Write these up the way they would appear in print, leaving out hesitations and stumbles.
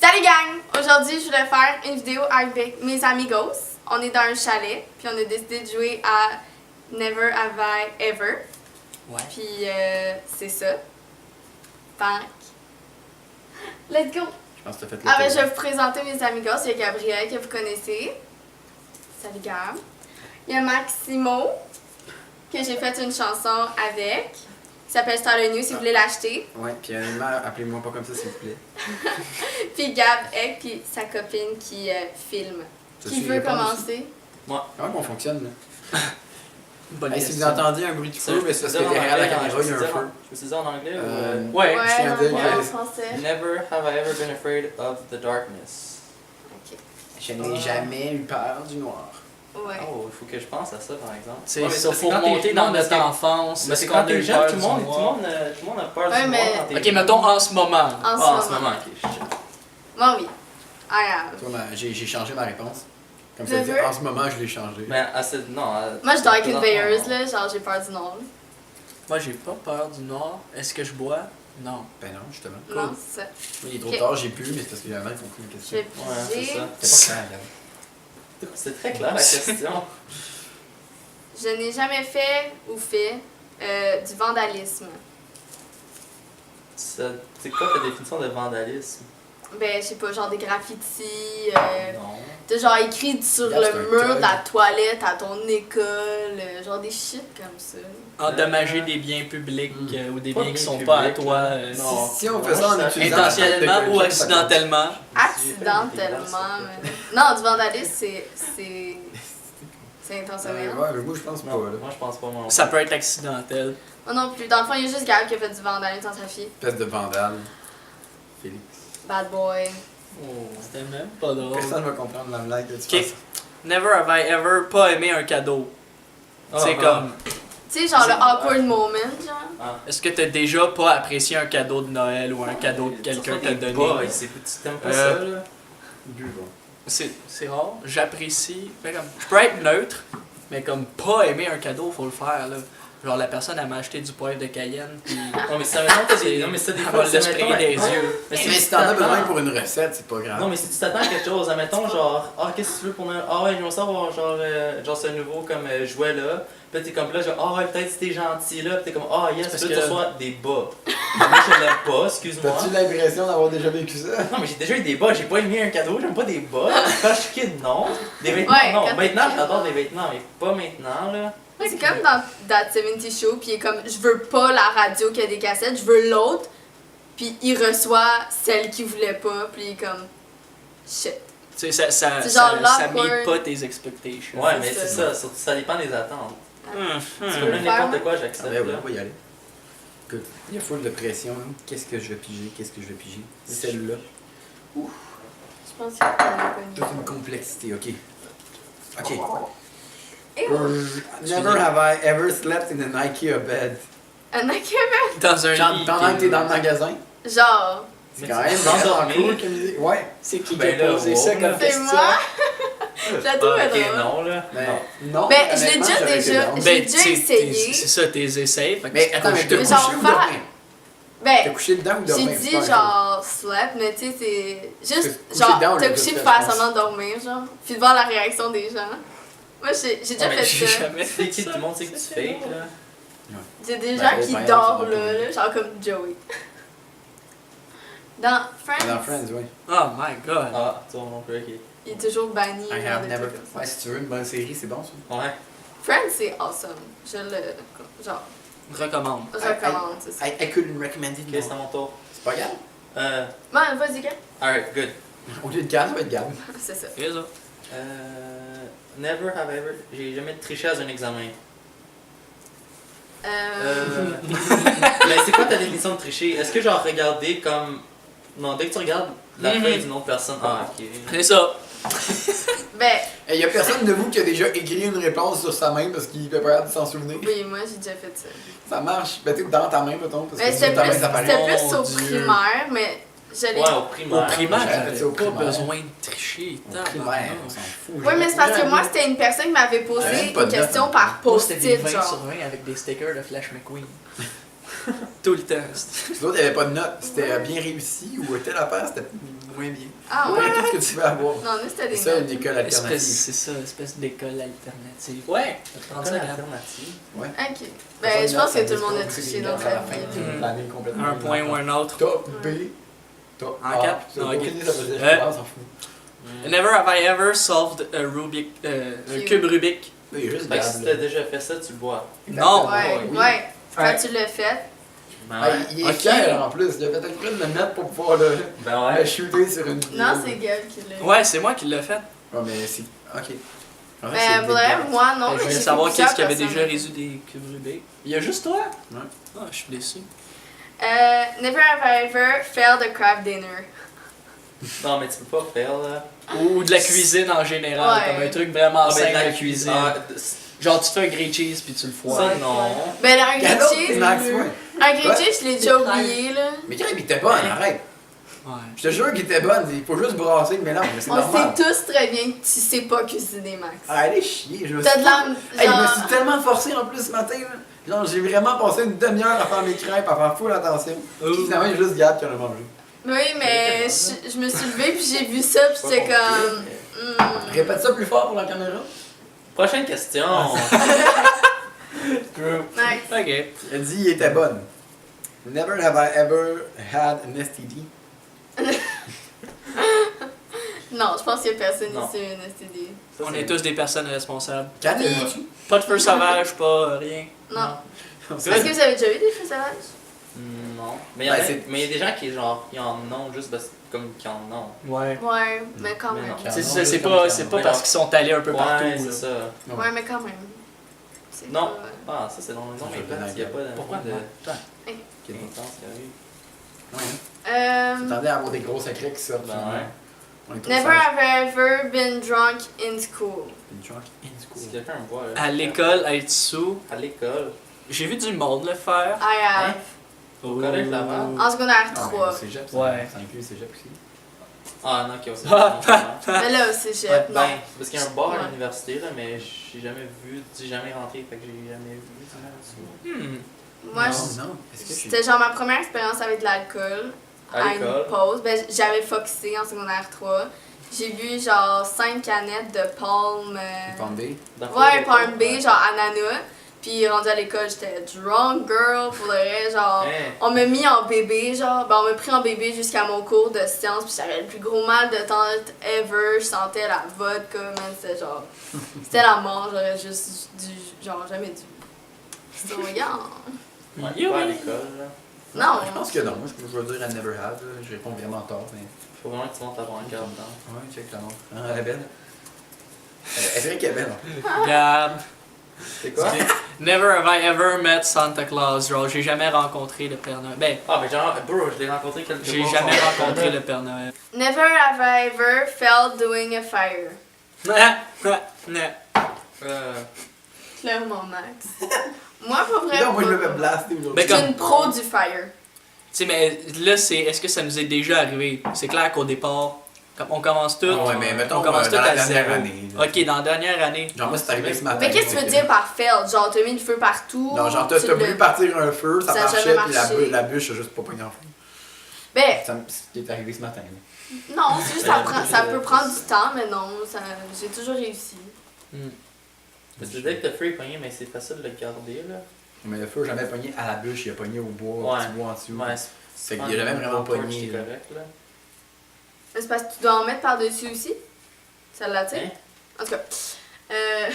Salut gang! Aujourd'hui, je voulais faire une vidéo avec mes amigos. On est dans un chalet, puis on a décidé de jouer à Never Have I Ever. Ouais. Puis c'est ça. Fait let's go! Je pense que t'as fait le Ah ben, tour. je vais vous présenter mes amigos. Il y a Gabriel que vous connaissez. Salut Gab. Il y a Maximo, que j'ai fait une chanson avec. Qui s'appelle Starter New si vous voulez l'acheter. Ouais, puis honnêtement, appelez-moi pas comme ça s'il vous plaît. Puis Gab Egg, puis sa copine qui filme. T'as-tu Qui une veut réponse? commencer? Comment on fonctionne là? Bonne Hey, si vous question. entendiez un bruit de feu, mais c'est parce que derrière la caméra il y a un feu. Je peux dire en anglais ou Ouais. je tiens à dire en que français. Never have I ever been afraid of the darkness. Ok. je n'ai jamais eu peur du noir. Ouais. Oh, il faut que je pense à ça par exemple. C'est Ouais, mais ça, c'est faut quand t'es- remonter non, dans parce notre que- enfance. Mais c'est quand t'es jeune, tout le monde a peur Ouais, du mais- noir. quand t'es- Ok, mettons en ce moment. En Ah, en ce ce moment, ok. je sais. Moi, oui. I have. Toi, j'ai changé ma réponse. Comme ça dit, Never? en ce moment je l'ai changé. Mais à cette. Non. Moi, je dors avec une présentement, veilleuse, non. là. Genre, j'ai peur du noir. Moi, j'ai pas peur du noir. Est-ce que je bois? Non. Ben non, justement. Non, c'est ça. Il est trop Ok. tard, j'ai pu, mais c'est parce que j'avais mal compris la Je question. vais Ouais, c'est piger. ça. C'est pas clair, regarde. C'est très clair la question. Je n'ai jamais fait ou fait du vandalisme. C'est quoi ta définition de vandalisme? Ben, je sais pas, genre des graffitis. Non. De genre écrit sur Regarde, le c'est un mur thug. de la toilette à ton école. Genre des shit comme ça. Endommager des biens publics ou des Pas biens qui bien sont public, pas à là. toi. Non. Si on fait ça en Moi, utilisant la tête de Intentionnellement ou quelqu'un, ça compte. accidentellement. Accidentellement. mais- Non, du vandalisme, c'est intentionnel. Ouais, moi je pense pas Non, là. moi je pense pas moi. Ça peut être accidentel. Moi non plus. Dans le fond, il y a juste Gab qui a fait du vandalisme dans sa fille. Espèce de vandale. Félix. Bad boy. Oh. C'était même pas drôle. Personne va comprendre la blague que tu Ok. penses. Never have I ever pas aimé un cadeau. C'est comme. Tu sais, genre le awkward moment, genre. Ah. Est-ce que t'as déjà pas apprécié un cadeau de Noël ou un cadeau que quelqu'un t'a donné? Tu t'aimes pas ça là? Buvons. C'est rare. J'apprécie. Fait comme, je peux être neutre, mais comme pas aimer un cadeau, faut le faire là. Genre la personne elle m'a acheté du poivre de Cayenne puis Non mais ça mettons que non mais ça des elle fois va ça, le sprayer mettons, des ouais. yeux. Mais Mais si t'en as besoin pour une recette, c'est pas grave. Non mais si tu t'attends à quelque chose, admettons genre qu'est-ce que tu veux pour Noël? Ah ouais, j'aimerais ça avoir genre ce nouveau comme jouet là. Puis t'es comme là genre ah ouais peut-être si t'es gentil là, puis t'es comme ah yes, Parce puis là que- tu reçois des bas. Moi je l'aime pas, excuse-moi. T'as-tu l'impression d'avoir déjà vécu ça? Non mais j'ai déjà eu des bas, j'ai pas aimé un cadeau, j'aime pas des bas. Quand je suis kid, non. Des vêtements, Ouais, non. quand t'es Maintenant kid, j'adore non. des vêtements, mais pas maintenant là. C'est comme dans That 70 Show, puis il est comme, je veux pas la radio qui a des cassettes, je veux l'autre. Puis il reçoit celle qu'il voulait pas, puis il est comme, shit. Tu sais, ça C'est genre ça l'awkward. meet pas tes expectations. Ouais, C'est mais ça. c'est ça, surtout ça dépend des attentes. Tu Tu veux peux le mettre faire, n'importe quoi, Ah j'accepte. ben oui, là. on va y aller. Écoute, il y a full de pression. Hein. Qu'est-ce que je vais piger? Qu'est-ce que je vais piger? Celle-là. Je pense qu'il y a pas Toute une complexité, ok. Ok. Et Never have I ever slept in an IKEA bed. un accueil. Dans un Genre, lit. pendant que t'es dans le magasin. Genre, C'est Mais quand tu même peux vraiment t'endormir. cool comme idée. Ouais. C'est qui Ben qui a là, posé wow, ça là. comme c'est question? moi. Je la trouve Ah, ok, drôle. non là. Mais Non. non. Ben, je l'ai honnêtement, déjà j'aurais été déjà- down. j'ai déjà t'sais, essayé. C'est ça, tes essais. Fait que Mais tu attends, mais couches t'as de- couché Genre, ou faire- dormi? T'as Ben, couché dedans ou dormi? j'ai dit genre slept, mais tu sais, c'est juste Coucher genre, dedans, on t'as l'a couché déjà pour fait, faire je pense. semblant de dormir, genre. Puis de voir la réaction des gens. Moi, j'ai déjà Mais fait j'ai ça. jamais C'est fait qui tout ça. le monde sait que tu C'est fake drôle. là. J'ai des Ben, gens les qui parents, dorment c'est là, genre comme Joey. Dans Friends, Dans Friends, oui. Oh my god. Ah, toi non plus, ok. il est toujours banni. I genre, have de never. trucs comme Ouais, ça. si tu veux une bonne série, c'est bon ça. Ouais. Friends, c'est awesome. Je le genre, Recommande. recommande, c'est ça. I couldn't recommend it Ok, c'est à more. mon tour. C'est pas grave. Ouais, vas-y, gars. Alright, good. Au lieu de Gab, ça va être Gab. C'est ça. C'est ça. Never have ever. J'ai jamais triché à un examen. Mais c'est quoi ta définition de tricher? Est-ce que genre regarder comme. Non, dès que tu regardes la Mhm. feuille d'une autre personne. Ah, ok. C'est ça. Ben, Il y a personne de vous qui a déjà écrit une réponse sur sa main parce qu'il peut pas de s'en souvenir. oui, moi, j'ai déjà fait ça. Ça marche. Ben, tu sais, dans ta main, mettons. Parce Mais que c'était sur ta plus, main, ça paraît. c'était plus Mon au Dieu. primaire, mais je l'ai. Ouais, au Au primaire. primaire, j'avais j'avais fait ça au pas primaire. besoin de tricher. Au primaire, on s'en fout. Oui, mais c'est parce que moi, c'était une personne qui m'avait J'avais posé même pas une de question notes, par Moi, c'était des post-it, 20 sur genre. 20 avec des stickers de Flash McQueen. Tout le temps. Les autres, il n'y avait pas de notes. C'était bien réussi ou telle affaire, c'était moins bien. Ah Après, ouais? tout ce que tu veux avoir. Non, nous c'était des C'est ça, notes. une école alternative. C'est ça, espèce d'école alternative. Ouais, ça te prend ça, regarde. alternative. Ouais. Ok. Ben, je pense que tout le monde a touché dans sa vie. Mm. L'année complètement. Un point ou un autre. Top B. Top En A. quatre? Ça Non, veut ok. pas dire, ça veut dire, Ouais. on s'en fout. Never have I ever solved a Rubik, un cube Rubik. Là, il y a juste Fait que si Gab, t'as là. déjà fait ça, tu le bois. Non. Ouais, oui. ouais. Quand Ouais. tu l'as fait. Ben Ah, ouais. il est Ok. fier en plus, il a fait exprès de le mettre pour pouvoir le Ben ouais. shooter sur une vidéo. Non, c'est Gab qui l'a. Ouais, c'est moi qui l'ai fait. Ouais, mais c'est. Ok. En fait, Ben, c'est pour vrai, Gab. moi, non. je mais voulais j'ai savoir fait qu'est-ce qui plusieurs avait déjà personnes. résolu des cubes Rubik. Il y a juste toi? Ouais. Ah, je suis déçu. Never have I ever failed a craft dinner. Non, mais tu peux pas faire là. Ou de la cuisine en général, Ouais. comme un truc vraiment Ah, simple ben, de cuisine. Ah, Genre, tu te fais un grilled cheese puis tu le foires. ça, non. Ben, un grilled Cadeau, cheese. Max, ouais. Un grilled Ouais. cheese, je l'ai déjà oublié, là. Mais quand il était bon, arrête. Ouais. Je te jure qu'il était bon, il faut juste brasser le mélange, mais c'est On normal. sait tous très bien que tu sais pas cuisiner, Max. Ah, allez chier, je me T'as suis. de la. Hey, je me genre- suis tellement forcé en plus ce matin, là. Genre, j'ai vraiment passé une demi-heure à faire mes crêpes, à faire full attention. Puis finalement, il y a juste Gab qui en a mangé. Oui, mais je me suis levée puis j'ai vu ça puis Pas j'étais compliqué, comme. mais- Répète ça plus fort pour la caméra. Prochaine question. Nice. Ok. Il a dit il était bonne. Never have I ever had an STD. Non, je pense qu'il y a personne Non. ici une STD. Ça, On c'est- est tous des personnes responsables. Quand Oui. t'as dit Pas de feu sauvage, pas rien. Non. tu? Est-ce que vous avez déjà eu des feux sauvages? Non. Mais il y en a- Ben, c'est- mais il y a des gens qui, genre, ils en ont juste parce comme qu'ils en ont. Ouais. Ouais, mais quand Mais même. non. C'est non, ça, juste c'est comme pas, ça. c'est pas Ouais, parce non. qu'ils sont allés un peu partout. Ouais, là. c'est ça. Ouais, mais quand même. C'est Non. pas- Ah, ça c'est dans les Ça noms, mais fait plate, il y a pas de. Pourquoi? de. Ouais. Ok. Intense qui arrive. Ouais. Euh, T'attendais à avoir des gros secrets qui sortent. Ben finalement. ouais. On est tous Never sages. have I ever been drunk in school. Une drunk in Si school. quelqu'un me voit là. À l'école, être sous, À l'école. j'ai vu du monde le faire. I have. Hein? Au collège Laval? En secondaire Ah, 3. mais Cégep, ça. Ouais. Ça inclut le cégep aussi. Ah non, ok, on s'est Mais là aussi, j'ai. Ouais, Non. ben, parce qu'il y a un bar Ouais. à l'université là, mais j'ai jamais vu, j'ai jamais rentré, fait que j'ai jamais vu ça. Moi, non, je- non. Est-ce que je suis. c'était genre ma première expérience avec de l'alcool. À une l'école? pause. Ben, j'avais foxé en secondaire 3. J'ai bu genre 5 canettes de palme. Pandé. Ouais, palme B, genre ananas. Puis rendu à l'école, j'étais drunk girl pour le vrai. Genre, Hein? on m'a mis en bébé, genre, ben on m'a pris en bébé jusqu'à mon cours de sciences. Puis j'avais le plus gros mal de tête ever. Je sentais la vodka, man. C'était genre. C'était la mort, j'aurais juste dû. Genre, jamais dû. So, yeah. Ouais, pas à l'école là. Non, Je pense que non. Moi, je veux dire I never have. Là. Je réponds vraiment tort. Mais... Faut vraiment que tu montes ta brancard dedans. Ouais, check la montre. Ah, elle est belle. Elle est vrai qu'elle est belle. Gab. C'est quoi? Never have I ever met Santa Claus. Genre, j'ai jamais rencontré le Père Noël. Ben, Ah, mais genre, bro, je l'ai rencontré quelque j'ai part, jamais son- rencontré le Père Noël. Never have I ever felt doing a fire. Clairement, Max. Moi, pour vrai. Non, moi, je pas. me fais blaster aujourd'hui. Mais Je suis comme- une pro du fire. Tu sais, mais là, c'est est-ce que ça nous est déjà arrivé? C'est clair qu'au départ, comme on commence tout. Ah ouais, mais mettons, on commence tout dans la à dernière zéro. année, là. Ok, dans la dernière année. Genre, moi, c'est arrivé ce matin. Mais qu'est-ce que tu veux donc, dire par failed? Genre, t'as mis le feu partout? Non, genre, tu t'as l'as- voulu partir un feu, ça Ça a marchait, jamais puis la, marché. la bûche a juste pas pogné en feu. Ben, C'est ce qui est arrivé ce matin. là. non, c'est juste ça peut prendre du temps, mais non, j'ai toujours réussi. Parce que dès que le feu est pogné, mais c'est facile de le garder là. Mais le feu n'a jamais pogné à la bûche, il a pogné au bois, au Ouais. petit bois en dessous. Ouais, C'est qu'il a jamais vraiment pogné. C'est correct là. Mais c'est parce que tu dois en mettre par-dessus aussi? Ça l'attire? Hein? En tout cas. Euh.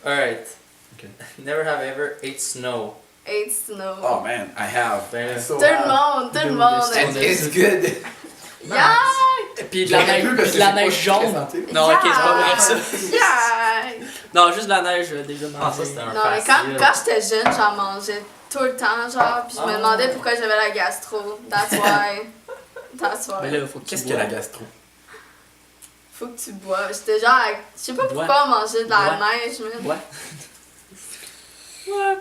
Alright. Ok. Never have ever ate snow. Hate snow. Oh man, I have. Ben, I so Tout le have. monde, tout le monde. Dude, And it's good. Yeah! Puis de la J'aurais neige, pu, parce puis que de la c'est pas neige très jaune. santé. Non, ok, c'est pas vrai ça. Yeah! Non, juste de la neige déjà Ah, ça, c'était un Non, mais quand j'étais jeune, j'en mangeais tout le temps, genre, puis je me Ah. demandais pourquoi j'avais la gastro. That's why. That's Mais why. là, faut que tu Qu'est-ce que bois. la gastro? Faut que tu bois. J'étais genre, je sais pas Bois. pourquoi on mangeait de la Bois. neige, mais. Ouais. Ouais.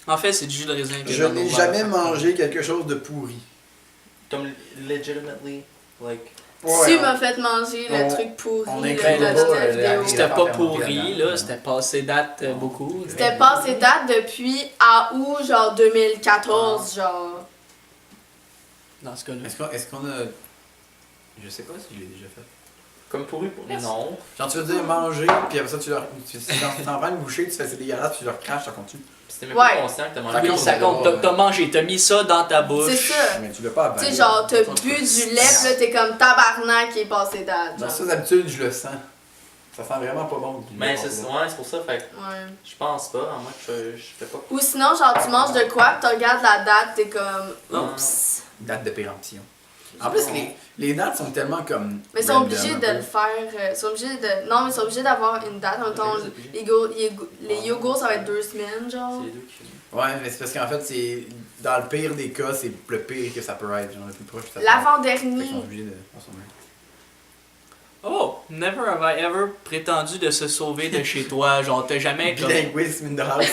En fait, c'est du jus de raisin. que Je dans n'ai nos jamais verres. mangé quelque chose de pourri. Comme legitimately, like. Ouais, Tu m'as fait manger le on- truc pourri on là, inclut de pas, notre vidéo. les C'était affaires pas fermentées pourri, là-dedans. là, c'était passé date beaucoup. C'était passé date depuis à août, genre 2014, genre. Dans ce cas-là. Est-ce qu'on a. Je sais pas si je l'ai déjà fait. Comme pourri pour non. Genre, tu veux dire manger, puis après ça, tu leur. Tu t'en prends une bouchée, tu fais c'est dégueulasse, puis tu leur craches, ça continue. C'était même Ouais. pas conscient que t'as Par mangé. contre, Ça compte, t'as mangé, t'as mis ça dans ta bouche. C'est ça. Mais tu l'as pas Tu avalé. sais, genre, t'as bu du lait, pis là, t'es comme tabarnak qui est passé date. Non, Genre. ça, d'habitude, je le sens. Ça sent vraiment pas bon. Mais c'est pour ça, fait que Ouais. je pense pas, à moins que je fais pas. Ou sinon, genre, tu manges de quoi, pis tu regardes la date, t'es comme. Non. Oups. Date de péremption. En plus, les dates sont tellement comme. Mais ils sont random, obligés un de peu. le faire. Ils sont obligés de. Non, mais ils sont obligés d'avoir une date. En même temps, les yogourts, ça va être 2 semaines, genre. C'est les deux qui. Ouais, mais c'est parce qu'en fait, c'est. Dans le pire des cas, c'est le pire que ça peut être. Genre, le plus proche que ça peut être. Fait L'avant-dernier. qu'ils sont obligés de consommer. Oh, never have I ever prétendu de se sauver de chez toi. Genre, t'as jamais comme. Bilinguisme in the house.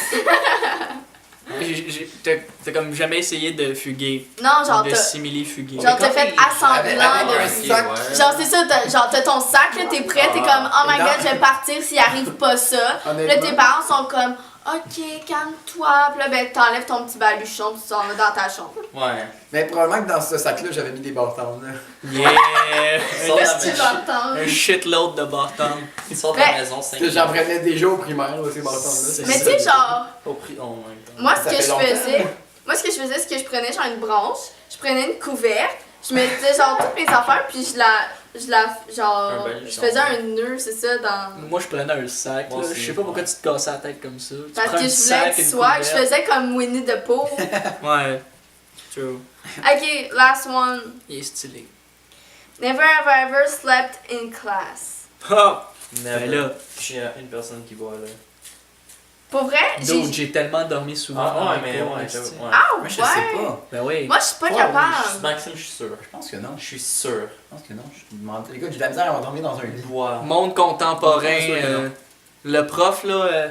T'as comme jamais essayé de fuguer. Non, genre, De t'as. simili-fuguer. Genre, t'as fait assemblant avec un de. sac. Genre, c'est ça, genre, t'as ton sac, là, t'es prêt, t'es comme, oh my Non. god, je vais partir s'il arrive pas ça. Puis là, Honnêtement. tes parents sont comme, ok, calme-toi. Puis là, ben, t'enlèves ton petit baluchon, puis tu t'en vas dans ta chambre. Ouais. Mais probablement que dans ce sac-là, j'avais mis des bâtons. Là. Yeah! Sors de la Tu maison. l'entends. Un shitload de bâton. Sors de la Mais- maison 5 Parce que j'en prenais déjà au primaire, là, ces bâtons-là. Mais tu sais, genre, Au prix. Oh my god. moi, Ça ce que fait je longtemps. faisais, c'est que je prenais genre une branche, je prenais une couverte, je mettais genre toutes mes affaires, puis Un genre, baluchon. je faisais un nœud, c'est ça, dans. Moi, je prenais un sac. Moi Là. aussi, Je sais pas pourquoi ouais. tu te cassais la tête comme ça. Tu Parce prends que un je voulais sac, être une swag, je couverte. faisais comme Winnie the Pooh. Ouais. True. Ok, last one. Il est stylé. Never have I ever slept in class. Ah! Never. Ben là, Je suis une personne qui boit là. Pour vrai, dude, j'ai tellement dormi souvent. Ah dans ouais, les mais cours, ouais, esti. ouais. Ah, Moi, je sais ouais. pas. Ben oui. Moi, je suis pas Ouais, capable. Maxime, je suis sûr. Je pense que non. Je suis sûr. Je pense que non. Je demande. Écoute, j'ai de la misère à m'endormir dans un lit. Bois. Monde contemporain. Je pense que non. Le prof, là,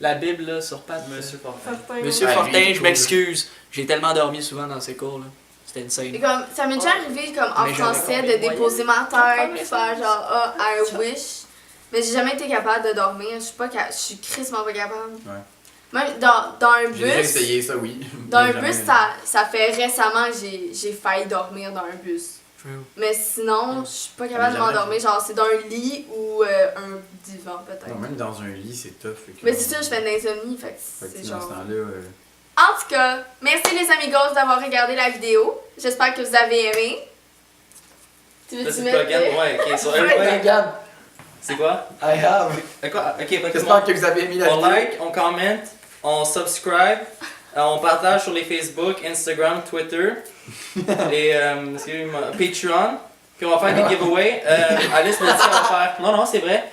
la Bible, là, sur pattes. Monsieur Fortin. Monsieur Ouais, Fortin, lui, il est je cool, m'excuse. J'ai tellement dormi souvent dans ces cours, là. C'était Et insane. comme, ça m'est déjà arrivé comme en Mais j'avais français pas de les déposer ma tête puis faire genre ah I wish. Mais j'ai jamais été capable de dormir. Je suis pas je suis crissement pas capable. Ouais. Même dans un J'ai déjà bus. essayé ça, oui. Dans un Mais jamais- bus, ça fait récemment que j'ai failli dormir dans un bus. True. Mais sinon, je suis pas capable de Jamais. m'endormir. Genre, c'est dans un lit ou un divan, peut-être. Non, même dans un lit, c'est tough. fait que- Mais c'est ça, je fais de l'insomnie, fait Fait que que c'est dans genre. ce temps-là. En tout cas, merci les amigos d'avoir regardé la vidéo. J'espère que vous avez aimé. Tu Là, veux-tu c'est mettre. pas Gab. Ouais, ok. So, Ouais. everybody- Regarde, C'est quoi? I have. Quoi? Ok, fait que J'espère que vous avez aimé la on vidéo. like, on commente, on subscribe, on partage sur les Facebook, Instagram, Twitter et excusez-moi, Patreon. Puis on va faire des giveaways. Alice m'a dit qu'on va faire. Non, non, c'est vrai.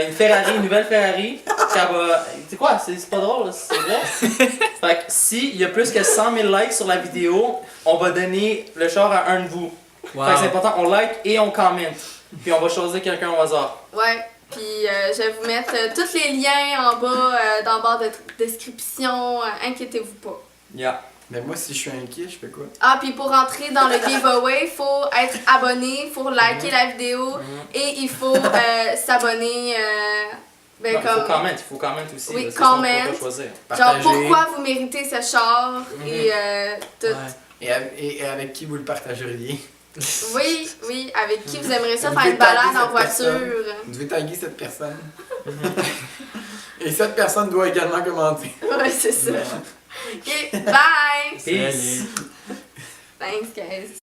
Une Ferrari, une nouvelle Ferrari. Ça va. C'est quoi? C'est pas drôle, là, c'est vrai. Fait que s'il y a plus que 100 000 likes sur la vidéo, on va donner le char à un de vous. Wow. Fait que c'est important, on like et on commente. Puis on va choisir quelqu'un au hasard. Ouais, puis je vais vous mettre tous les liens en bas, dans la barre de description. Inquiétez-vous pas. Yeah. Mais moi, si je suis inquiet, je fais quoi? Ah, puis pour entrer dans le giveaway, il faut être abonné, il faut liker la vidéo et il faut s'abonner. Ben, Non, comme. il faut comment aussi. Oui, là, c'est ça, on peut comment. pas choisir. Genre, Partager. pourquoi vous méritez ce char et tout. Ouais. Et avec qui vous le partageriez? Oui, oui, avec qui vous aimeriez ça Vous faire devez une balade taguer en cette voiture. personne. Vous devez taguer cette personne. Et cette personne doit également commenter. Ouais, c'est ça. Ok, bye! Peace. Thanks, guys.